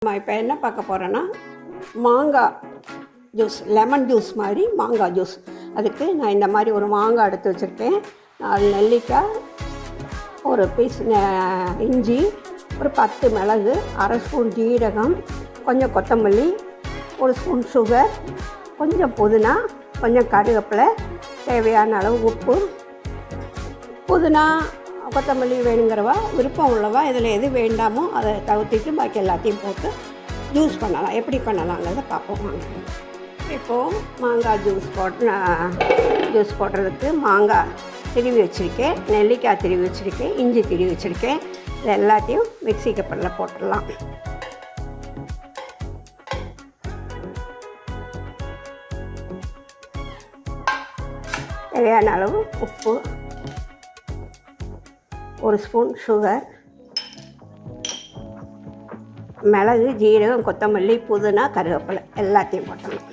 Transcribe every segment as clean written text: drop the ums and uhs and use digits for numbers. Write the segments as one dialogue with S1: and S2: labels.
S1: நம்ம இப்போ என்ன பார்க்க போகிறோன்னா மாங்காய் ஜூஸ், லெமன் ஜூஸ் மாதிரி மாங்காய் ஜூஸ். அதுக்கு நான் இந்த மாதிரி ஒரு மாங்காய் எடுத்து வச்சுருக்கேன், 4 நெல்லிக்காய், ஒரு பீஸ் இஞ்சி, ஒரு 10 மிளகு, 1/2 ஸ்பூன் ஜீரகம், கொஞ்சம் கொத்தமல்லி, 1 ஸ்பூன் சுகர், கொஞ்சம் புதினா, கொஞ்சம் கருவேப்பிலை, தேவையான அளவு உப்பு. புதினா கொத்தமல்லி வேணுங்கிறவா, விருப்பம் உள்ளவா இதில் எது வேண்டாமோ அதை தவிர்த்துட்டு பாக்கி எல்லாத்தையும் போட்டு ஜூஸ் பண்ணலாம். எப்படி பண்ணலாங்கிறத பார்ப்போம் வாங்க. இப்போது மாங்காய் ஜூஸ் போடுறதுக்கு மாங்காய் திருவி வச்சுருக்கேன், நெல்லிக்காய் திருவி வச்சுருக்கேன், இஞ்சி திருவி வச்சுருக்கேன். இது எல்லாத்தையும் மிக்ஸி கப்பலில் போட்டுடலாம். தேவையான அளவு உப்பு, 1 ஸ்பூன் சுகர், மிளகு, ஜீரகம், கொத்தமல்லி, புதினா, கருவேப்பிலை எல்லாத்தையும் போட்டணும்.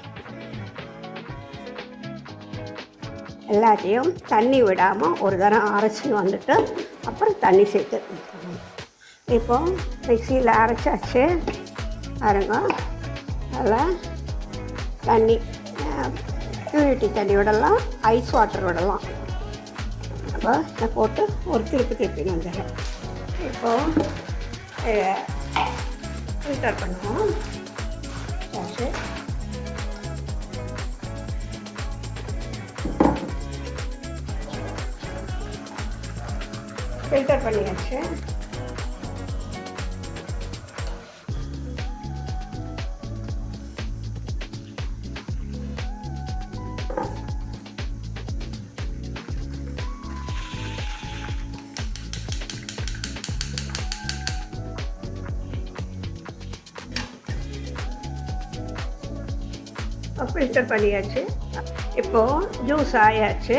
S1: எல்லாத்தையும் தண்ணி விடாமல் ஒரு தரம் அரைச்சி வந்துட்டு அப்புறம் தண்ணி சேர்த்து. இப்போ மிக்சியில் அரைச்சாச்சு பாருங்க. அதில் தண்ணி, பியூரிட்டி தண்ணி விடலாம், ஐஸ் வாட்டர் விடலாம். அப்போ இதை போட்டு ஒரு திருப்பி வந்துடுறேன். இப்போது ஃபில்டர் பண்ணுவோம். ஃபில்டர் பண்ணியாச்சு. ஃபில்டர் பண்ணியாச்சு. இப்போது ஜூஸ் ஆயாச்சு.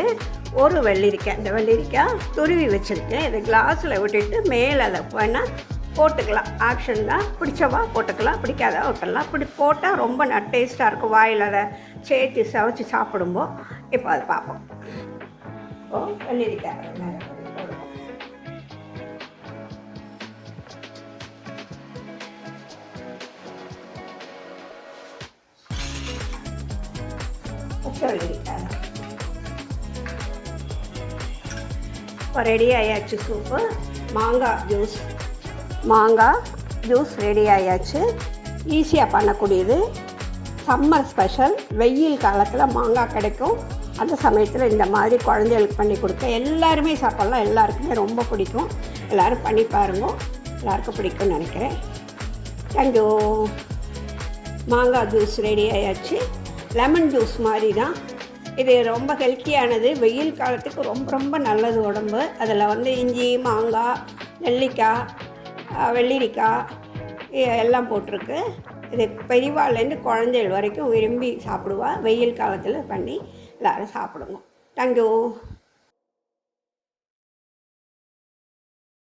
S1: ஒரு வெள்ளரிக்காய், இந்த வெள்ளரிக்காய் துருவி வச்சுருக்கேன். இதை கிளாஸில் விட்டுட்டு மேலே அதை வேணால் போட்டுக்கலாம். ஆப்ஷன் தான், பிடிச்சவா போட்டுக்கலாம், பிடிக்காதவா விட்டுடலாம். இப்படி போட்டால் ரொம்ப டேஸ்ட்டாக இருக்கும் வாயில் அதை சேர்த்து சவைச்சி சாப்பிடும்போது. இப்போ அதை பார்ப்போம். இப்போது வெள்ளரிக்காய் மேலே போடுவோம். வெள்ளரிக்காய் இப்போ ரெடி ஆயாச்சு. சூப்பு மாங்காய் ஜூஸ் ரெடி ஆயாச்சு. ஈஸியாக பண்ணக்கூடியது, சம்மர் ஸ்பெஷல். வெயில் காலத்தில் மாங்காய் கிடைக்கும், அந்த சமயத்தில் இந்த மாதிரி குழந்தைகளுக்கு பண்ணி கொடுக்க எல்லாருமே சாப்பிட்லாம். எல்லாருக்குமே ரொம்ப பிடிக்கும். எல்லோரும் பண்ணி பாருங்க, எல்லாருக்கும் பிடிக்கும்னு நினைக்கிறேன். தேங்க்யூ. மாங்காய் ஜூஸ் ரெடி ஆயாச்சு. லெமன் ஜூஸ் மாதிரி தான் இது. ரொம்ப ஹெல்த்தியானது, வெயில் காலத்துக்கு ரொம்ப நல்லது உடம்பு. அதில் இஞ்சி, மாங்காய், நெல்லிக்காய், வெள்ளரிக்காய் எல்லாம் போட்டிருக்கு. இது பெரியவாள்லேருந்து குழந்தைகள் வரைக்கும் விரும்பி சாப்பிடுவா. வெயில் காலத்தில் பண்ணி எல்லோரும் சாப்பிடுங்க. தேங்க்யூ.